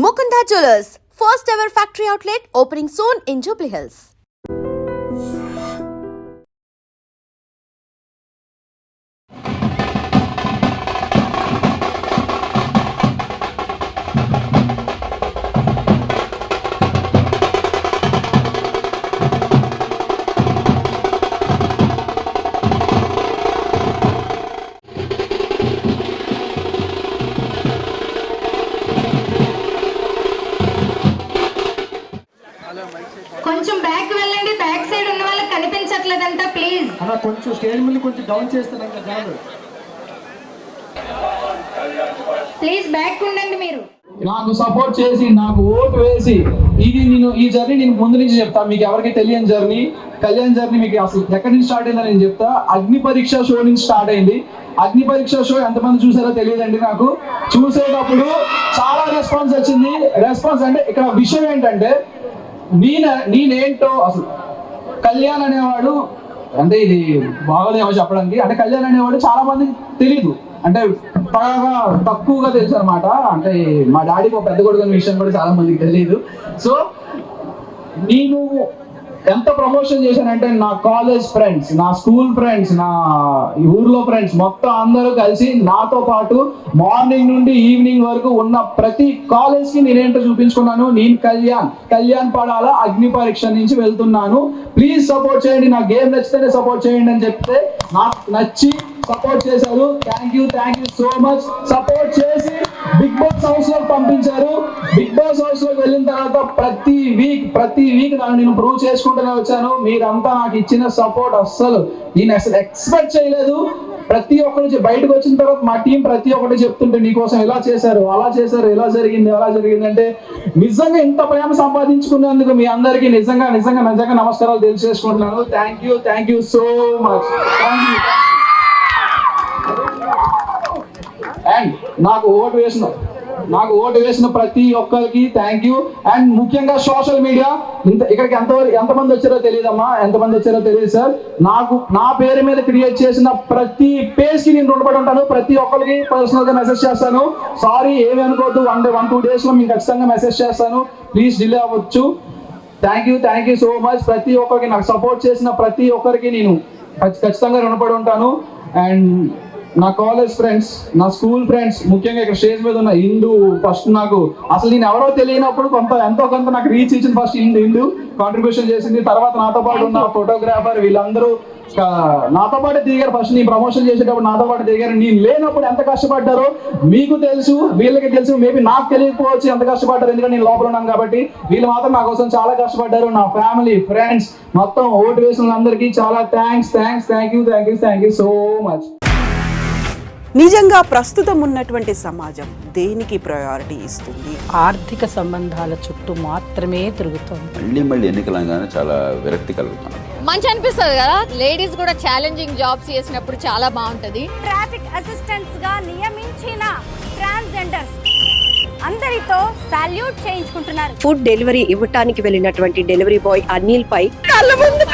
Mukunda Jewellers, first ever factory outlet opening soon in Jubilee Hills. కొంచెం back వెళ్ళండి, back side ఉన్న వాళ్ళకి కనిపించట్లేదంట please. అలా కొంచెం స్టేజ్ ముందు కొంచెం డౌన్ చేస్తానంట జాను. ప్లీజ్ బ్యాక్ ఉండండి. మీరు నాకు సపోర్ట్ చేసి నాకు ఓటు వేసి ఈ జర్నీ నేను ముందు నుంచి చెప్తా. మీకు ఎవరికి తెలియని జర్నీ, కళ్యాణ్ జర్నీ మీకు అసలు ఎక్కడి నుంచి స్టార్ట్ అయిందని నేను చెప్తా. అగ్ని పరీక్ష షో నుంచి స్టార్ట్ అయింది. అగ్ని పరీక్ష షో ఎంతమంది చూసారో తెలియదండి. నాకు చూసేటప్పుడు చాలా రెస్పాన్స్ వచ్చింది. రెస్పాన్స్ అంటే ఇక్కడ విషయం ఏంటంటే నేనేంటో అసలు కళ్యాణ్ అనేవాడు, అంటే ఇది బాగోదేమో చెప్పడానికి, అంటే కళ్యాణ్ అనేవాడు చాలా మందికి తెలీదు, అంటే బాగా తక్కువగా తెలుసు అనమాట. అంటే మా డాడీకి ఒక పెద్ద కొడుకు విషయం కూడా చాలా మందికి తెలియదు. సో నేను ఎంత ప్రమోషన్ చేశానంటే నా కాలేజ్ ఫ్రెండ్స్, నా స్కూల్ ఫ్రెండ్స్, నా ఊర్లో ఫ్రెండ్స్ మొత్తం అందరూ కలిసి నాతో పాటు మార్నింగ్ నుండి ఈవినింగ్ వరకు ఉన్న ప్రతి కాలేజ్ కి నేనేంటో చూపించుకున్నాను. నేను కళ్యాణ్ పడాల అగ్ని పరీక్ష నుంచి వెళ్తున్నాను, ప్లీజ్ సపోర్ట్ చేయండి, నా గేమ్ నచ్చితేనే సపోర్ట్ చేయండి అని చెప్తే నాకు నచ్చి సపోర్ట్ చేశారు. Thank you so much. Support చేసి బిగ్ బాస్ హౌస్ లో పంపించారు. బిగ్ బాస్ హౌస్ లోకి వెళ్ళిన తర్వాత ప్రతి వీక్ నేను ప్రూవ్ చేసుకుంటూనే వచ్చాను. మీరంతా నాకు ఇచ్చిన సపోర్ట్ అస్సలు నేను ఎక్స్పెక్ట్ చేయలేదు. ప్రతి ఒక్కరు బయటకు వచ్చిన తర్వాత మా టీం ప్రతి ఒక్కటి చెప్తుంటే నీకోసం ఇలా చేశారు, అలా చేశారు, ఇలా జరిగింది అంటే నిజంగా ఇంత ప్రేమ సంపాదించుకున్నందుకు మీ అందరికీ నిజంగా నమస్కారాలు తెలియజేసుకుంటున్నాను. Thank you so much. And నాకు ఓటు వేసిన ప్రతి ఒక్కరికి థ్యాంక్ యూ. అండ్ ముఖ్యంగా సోషల్ మీడియా, ఇక్కడికి ఎంతమంది వచ్చారో తెలియదమ్మా, ఎంతమంది వచ్చారో తెలియదు సార్. నా పేరు మీద క్రియేట్ చేసిన ప్రతి పేజ్ కి నేను రుణపడి ఉంటాను. ప్రతి ఒక్కరికి పర్సనల్ గా మెసేజ్ చేస్తాను. సారీ ఏమి అనుకోవద్దు, 1-2 days లో మీకు ఖచ్చితంగా మెసేజ్ చేస్తాను. ప్లీజ్ డిలే అవ్వచ్చు. Thank you so much. ప్రతి ఒక్కరికి నాకు సపోర్ట్ చేసిన ప్రతి ఒక్కరికి నేను ఖచ్చితంగా రుణపడి ఉంటాను. అండ్ నా కాలేజ్ ఫ్రెండ్స్, నా స్కూల్ ఫ్రెండ్స్, ముఖ్యంగా ఇక్కడ స్టేజ్ మీద ఉన్న హిందూ, ఫస్ట్ నాకు అసలు నేను ఎవరో తెలియనప్పుడు ఎంతో కొంత నాకు రీచ్ ఇచ్చింది. ఫస్ట్ హిందూ కాంట్రిబ్యూషన్ చేసింది. తర్వాత నాతో పాటు ఉన్న ఫోటోగ్రాఫర్, వీళ్ళందరూ నాతో పాటు దిగారు. ఫస్ట్ నేను ప్రమోషన్ చేసేటప్పుడు నాతో పాటు దిగారు. నేను లేనప్పుడు ఎంత కష్టపడ్డారో మీకు తెలుసు, వీళ్ళకి తెలుసు. మేబీ నాకు తెలియకపోవచ్చు ఎంత కష్టపడ్డారు, ఎందుకంటే నేను లోపల ఉన్నాను కాబట్టి. వీళ్ళు మాత్రం నా కోసం చాలా కష్టపడ్డారు. నా ఫ్యామిలీ, ఫ్రెండ్స్, మొత్తం ఓటు వేసిన అందరికీ చాలా thanks. Thank you so much. నిజంగా ప్రస్తుతం ఉన్నటువంటి సమాజం దేనికి ప్రయారిటీ ఇస్తుంది? ఆర్థిక సంబంధాల చుట్టూ మాత్రమే తిరుగుతుంది. మళ్ళీ ఎన్నికలంగానే చాలా విరక్తి కలుగుతుంది. మంచి అనిపిస్తుంది కదా, లేడీస్ కూడా ఛాలెంజింగ్ జాబ్స్ చేసినప్పుడు చాలా బాగుంటది. ట్రాఫిక్ అసిస్టెంట్స్ గా నియమించిన ట్రాన్స్జెండర్స్ అందరితో సాల్యూట్ చేయించుకుంటున్నారు. ఫుడ్ డెలివరీ ఇవ్వటానికి వెళ్ళినటువంటి డెలివరీ బాయ్ అనిల్ పై కళ్ళ ముందు